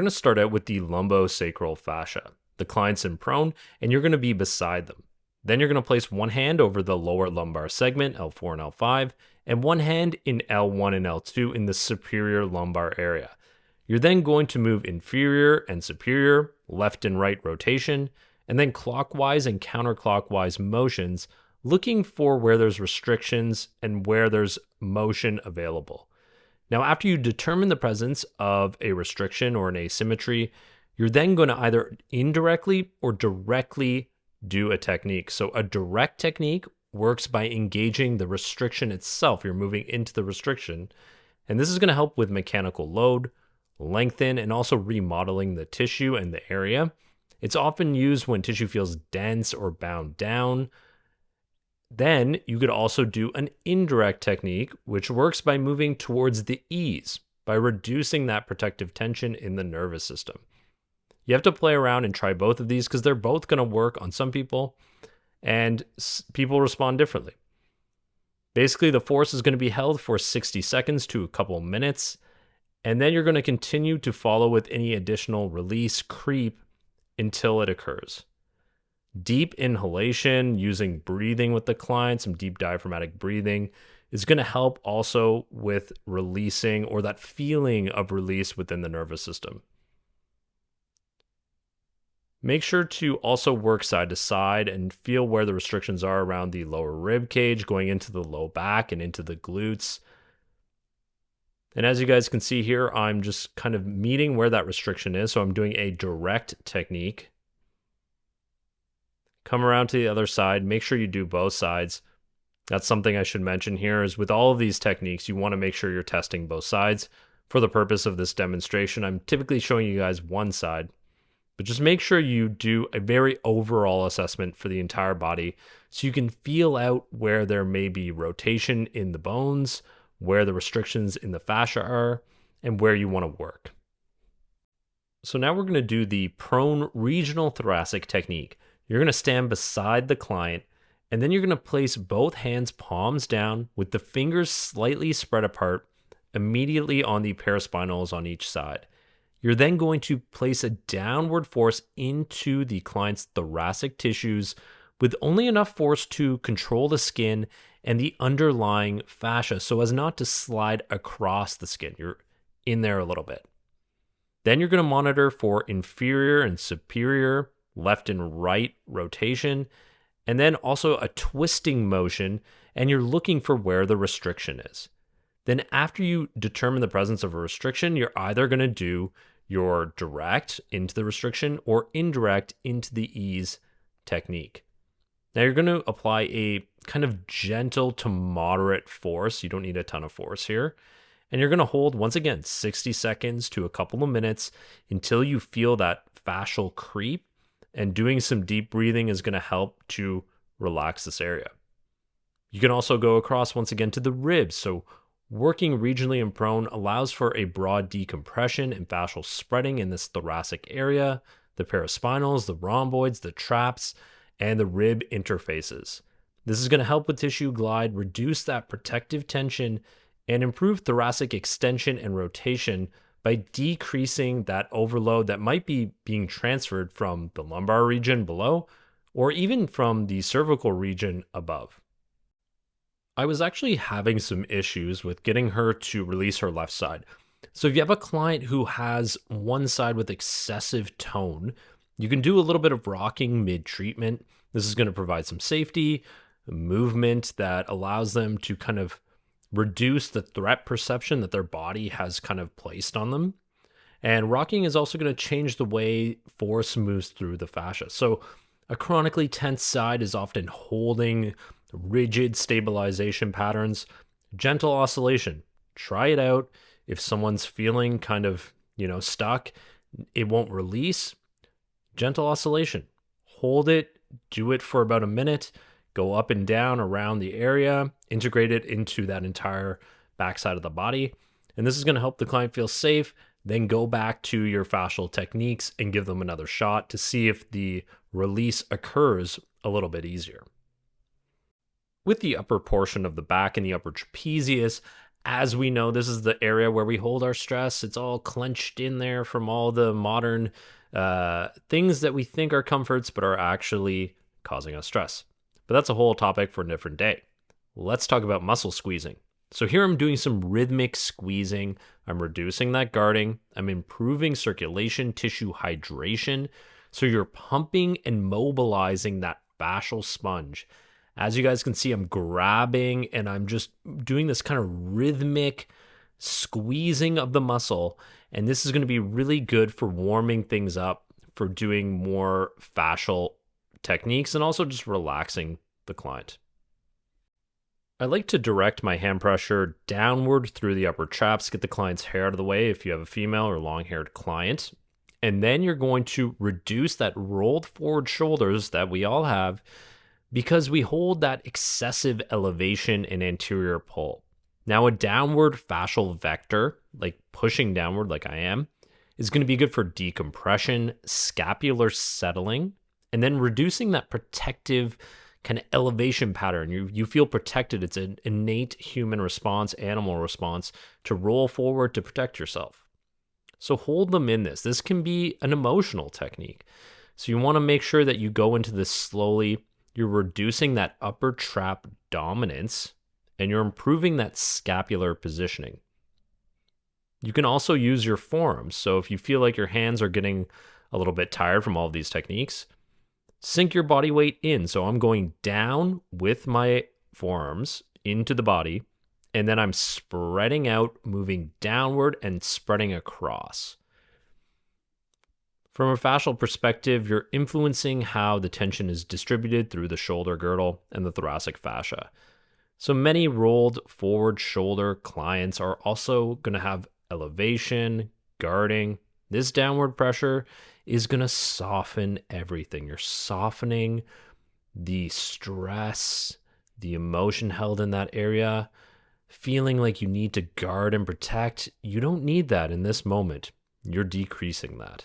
We're going to start out with the lumbosacral fascia. The client's in prone, and you're going to be beside them. Then you're going to place one hand over the lower lumbar segment, L4 and L5, and one hand in L1 and L2 in the superior lumbar area. You're then going to move inferior and superior, left and right rotation, and then clockwise and counterclockwise motions, looking for where there's restrictions and where there's motion available. Now, after you determine the presence of a restriction or an asymmetry, you're then going to either indirectly or directly do a technique. So a direct technique works by engaging the restriction itself. You're moving into the restriction, and this is going to help with mechanical load, lengthen, and also remodeling the tissue and the area. It's often used when tissue feels dense or bound down. Then you could also do an indirect technique, which works by moving towards the ease, by reducing that protective tension in the nervous system. You have to play around and try both of these because they're both going to work on some people, and people respond differently. Basically, the force is going to be held for 60 seconds to a couple minutes, and then you're going to continue to follow with any additional release creep until it occurs. Deep inhalation, using breathing with the client, some deep diaphragmatic breathing, is going to help also with releasing or that feeling of release within the nervous system. Make sure to also work side to side and feel where the restrictions are around the lower rib cage, going into the low back and into the glutes. And as you guys can see here, I'm just kind of meeting where that restriction is. So I'm doing a direct technique. Come around to the other side. Make sure you do both sides. That's something I should mention here is with all of these techniques, you want to make sure you're testing both sides. For the purpose of this demonstration, I'm typically showing you guys one side, but just make sure you do a very overall assessment for the entire body so you can feel out where there may be rotation in the bones, where the restrictions in the fascia are, and where you want to work. So now we're going to do the prone regional thoracic technique. You're going to stand beside the client, and then you're going to place both hands palms down with the fingers slightly spread apart immediately on the paraspinals on each side. You're then going to place a downward force into the client's thoracic tissues with only enough force to control the skin and the underlying fascia so as not to slide across the skin. You're in there a little bit. Then you're going to monitor for inferior and superior, left and right rotation, and then also a twisting motion, and you're looking for where the restriction is. Then after you determine the presence of a restriction, you're either going to do your direct into the restriction or indirect into the ease technique. Now you're going to apply a kind of gentle to moderate force. You don't need a ton of force here. And you're going to hold, once again, 60 seconds to a couple of minutes until you feel that fascial creep. And doing some deep breathing is going to help to relax this area. You can also go across once again to the ribs. So working regionally in prone allows for a broad decompression and fascial spreading in this thoracic area, the paraspinals, the rhomboids, the traps, and the rib interfaces. This is going to help with tissue glide, reduce that protective tension, and improve thoracic extension and rotation by decreasing that overload that might be being transferred from the lumbar region below or even from the cervical region above. I was actually having some issues with getting her to release her left side. So if you have a client who has one side with excessive tone, you can do a little bit of rocking mid-treatment. This is going to provide some safety, movement that allows them to kind of reduce the threat perception that their body has kind of placed on them. And rocking is also going to change the way force moves through the fascia. So a chronically tense side is often holding rigid stabilization patterns. Gentle oscillation. Try it out. If someone's feeling kind of, stuck, it won't release. Gentle oscillation. Hold it. Do it for about a minute. Go up and down around the area, integrate it into that entire backside of the body. And this is going to help the client feel safe. Then go back to your fascial techniques and give them another shot to see if the release occurs a little bit easier. With the upper portion of the back and the upper trapezius, As we know, this is the area where we hold our stress. It's all clenched in there from all the modern things that we think are comforts, but are actually causing us stress. But that's a whole topic for a different day. Let's talk about muscle squeezing. So here I'm doing some rhythmic squeezing. I'm reducing that guarding. I'm improving circulation, tissue hydration. So you're pumping and mobilizing that fascial sponge. As you guys can see, I'm grabbing and I'm just doing this kind of rhythmic squeezing of the muscle. And this is going to be really good for warming things up, for doing more fascial techniques, and also just relaxing the client. I like to direct my hand pressure downward through the upper traps, get the client's hair out of the way if you have a female or long haired client. And then you're going to reduce that rolled forward shoulders that we all have because we hold that excessive elevation and anterior pull. Now, a downward fascial vector, like pushing downward like I am, is going to be good for decompression, scapular settling, and then reducing that protective kind of elevation pattern. You feel protected. It's an innate human response, animal response to roll forward to protect yourself. So hold them in this. This can be an emotional technique. So you want to make sure that you go into this slowly. You're reducing that upper trap dominance and you're improving that scapular positioning. You can also use your forearms. So if you feel like your hands are getting a little bit tired from all of these techniques, sink your body weight in. So I'm going down with my forearms into the body, and then I'm spreading out, moving downward and spreading across. From a fascial perspective, you're influencing how the tension is distributed through the shoulder girdle and the thoracic fascia. So many rolled forward shoulder clients are also going to have elevation, guarding. This downward pressure is going to soften everything. You're softening the stress, the emotion held in that area, feeling like you need to guard and protect. You don't need that in this moment. You're decreasing that.